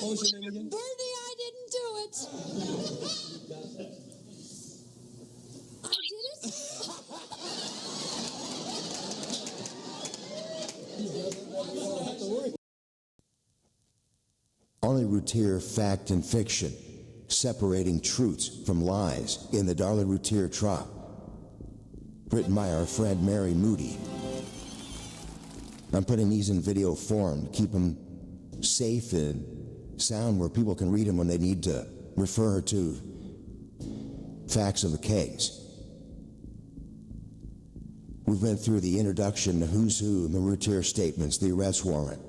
What was your name again? Bernie, I didn't do it. I did it? Darlie Routier, Fact and Fiction, Separating Truths from Lies in the Darlie Routier Trial. Written by our friend Mary Moody. I'm putting these in video form to keep them safe and sound where people can read them when they need to refer to facts of the case. We've been through the introduction, the who's who, the Routier statements, the arrest warrant.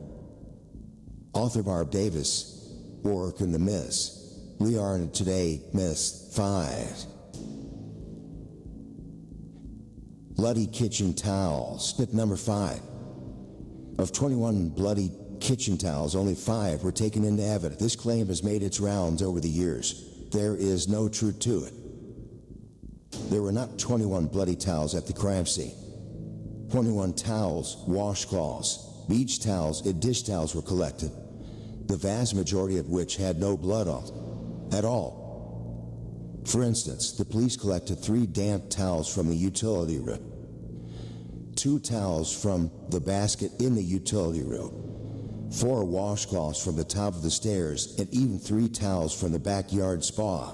Author Barb Davis, work and the miss. We are in today, miss 5. Bloody kitchen towels. Tip number 5. Of 21 bloody kitchen towels, only 5 were taken into evidence. This claim has made its rounds over the years. There is no truth to it. There were not 21 bloody towels at the crime scene. 21 towels, washcloths, beach towels, and dish towels were collected, the vast majority of which had no blood on them at all. For instance, the police collected 3 damp towels from the utility room, 2 towels from the basket in the utility room, 4 washcloths from the top of the stairs, and even 3 towels from the backyard spa.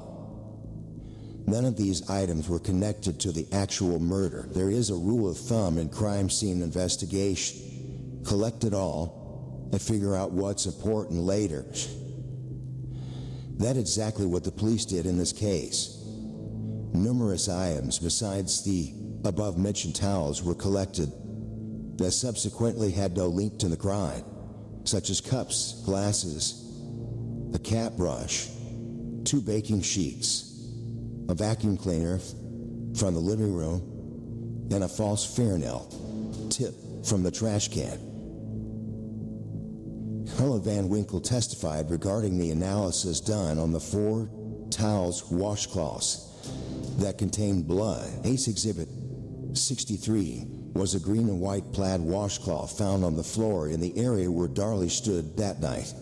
None of these items were connected to the actual murder. There is a rule of thumb in crime scene investigation. Collect it all and figure out what's important later. That's exactly what the police did in this case. Numerous items besides the above-mentioned towels were collected that subsequently had no link to the crime, such as cups, glasses, a cat brush, 2 baking sheets, a vacuum cleaner from the living room, and a false fingernail tip from the trash can. Colonel Van Winkle testified regarding the analysis done on the 4 towels washcloths that contained blood. Ace Exhibit 63 was a green and white plaid washcloth found on the floor in the area where Darlie stood that night.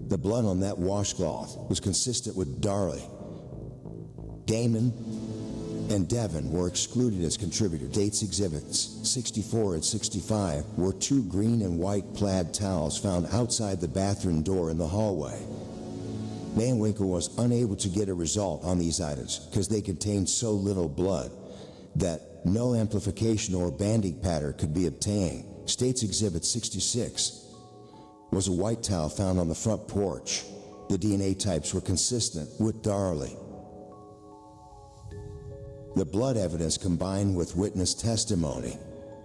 The blood on that washcloth was consistent with Darlie. Damon and Devin were excluded as contributors. Dates Exhibits 64 and 65 were 2 green and white plaid towels found outside the bathroom door in the hallway. Van Winkle was unable to get a result on these items because they contained so little blood that no amplification or banding pattern could be obtained. States Exhibit 66 was a white towel found on the front porch. The DNA types were consistent with Darlie. The blood evidence combined with witness testimony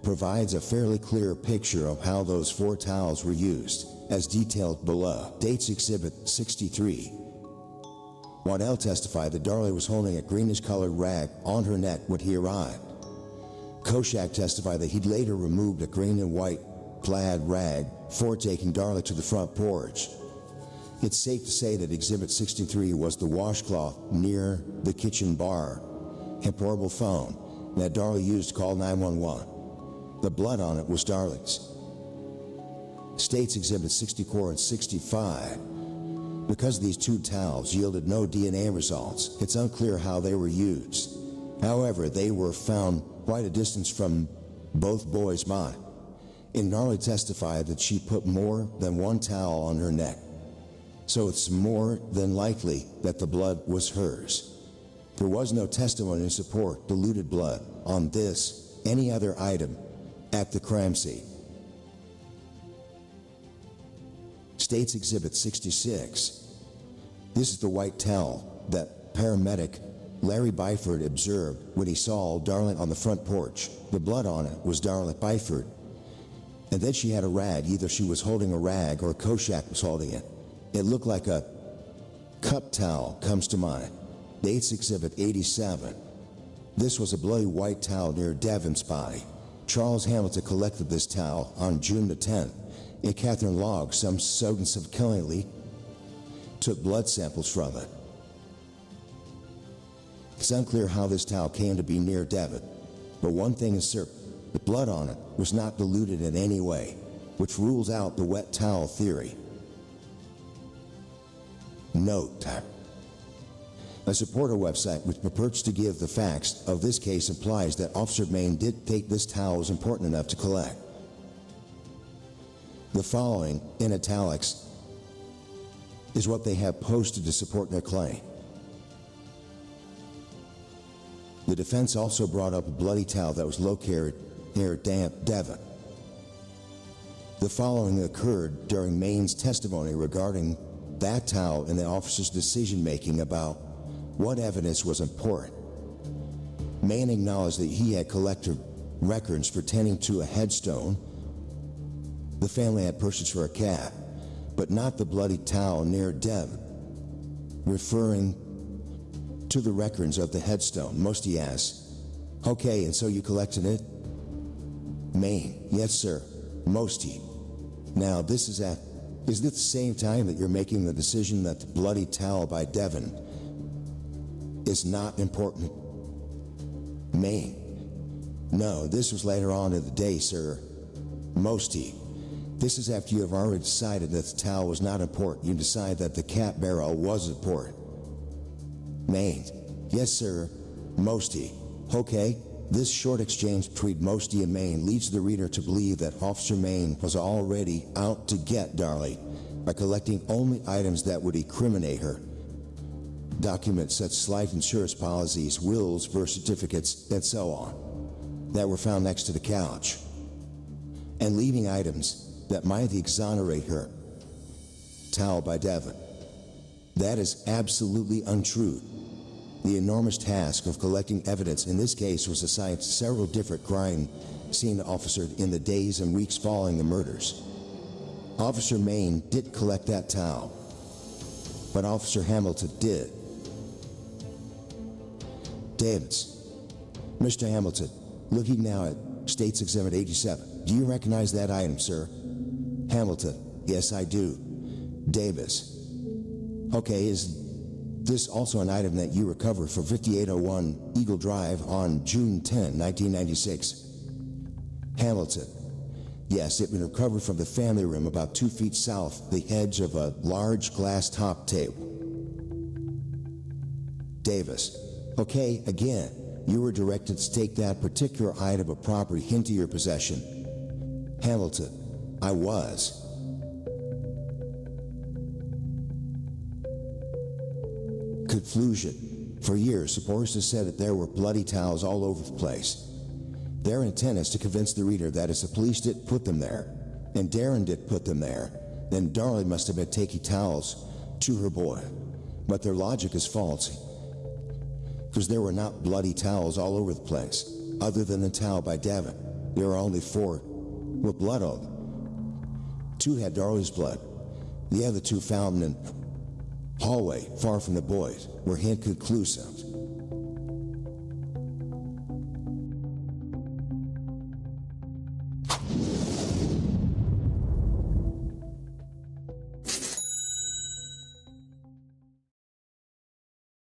provides a fairly clear picture of how those 4 towels were used, as detailed below. Dates Exhibit 63. Waddell testified that Darlie was holding a greenish-colored rag on her neck when he arrived. Koshak testified that he'd later removed a green and white plaid rag before taking Darlie to the front porch. It's safe to say that Exhibit 63 was the washcloth near the kitchen bar and portable phone that Darlie used to call 911. The blood on it was Darlie's. States Exhibit 64 and 65. Because these 2 towels yielded no DNA results, it's unclear how they were used. However, they were found quite a distance from both boys' bodies. And Darlie testified that she put more than 1 towel on her neck. So it's more than likely that the blood was hers. There was no testimony to support diluted blood on this, any other item at the crime scene. States Exhibit 66. This is the white towel that paramedic Larry Byford observed when he saw Darlie on the front porch. The blood on it was Darlie Byford. And then she had a rag. Either she was holding a rag or Koshak was holding it. It looked like a cup towel comes to mind. Dates Exhibit 87. This was a bloody white towel near Devin's body. Charles Hamilton collected this towel on June the 10th, and Catherine Logg, some subsequently took blood samples from it. It's unclear how this towel came to be near Devin, but one thing is certain, the blood on it was not diluted in any way, which rules out the wet towel theory. Note: a supporter website which purports to give the facts of this case implies that Officer Main did think this towel was important enough to collect. The following, in italics, is what they have posted to support their claim. The defense also brought up a bloody towel that was located near Devon. The following occurred during Main's testimony regarding that towel and the officer's decision-making about what evidence was important. Main acknowledged that he had collected records pertaining to a headstone the family had purchased for a cat, but not the bloody towel near Devon. Referring to the records of the headstone, Mosty asked, "Okay, and so you collected it?" Main: "Yes, sir." Mosty: "Now, is it the same time that you're making the decision that the bloody towel by Devon is not important?" Main: "No, this was later on in the day, sir." Mosty: "This is after you have already decided that the towel was not important. You decide that the cat barrel was important." Main: "Yes, sir." Mosty: "Okay." This short exchange between Mosty and Main leads the reader to believe that Officer Main was already out to get Darlie by collecting only items that would incriminate her. Documents such as life insurance policies, wills, birth certificates, and so on, that were found next to the couch, and leaving items that might exonerate her. Towel by Devon. That is absolutely untrue. The enormous task of collecting evidence in this case was assigned to several different crime scene officers in the days and weeks following the murders. Officer Main did collect that towel, but Officer Hamilton did. Davis: "Mr. Hamilton, looking now at State's Exhibit 87, do you recognize that item, sir?" Hamilton: "Yes, I do." Davis: "Okay, is this also an item that you recovered from 5801 Eagle Drive on June 10, 1996? Hamilton: "Yes, it was recovered from the family room about 2 feet south the edge of a large glass top table." Davis: "Okay, again, you were directed to take that particular item of property into your possession." Hamilton: "I was." Conclusion: for years, supporters have said that there were bloody towels all over the place. Their intent is to convince the reader that if the police didn't put them there, and Darren did put them there, then Darlie must have been taking towels to her boy. But their logic is false, because there were not bloody towels all over the place. Other than the towel by Devon, there were only 4 with blood on them. 2 had Darlie's blood. The other 2 found in the hallway far from the boys were inconclusive.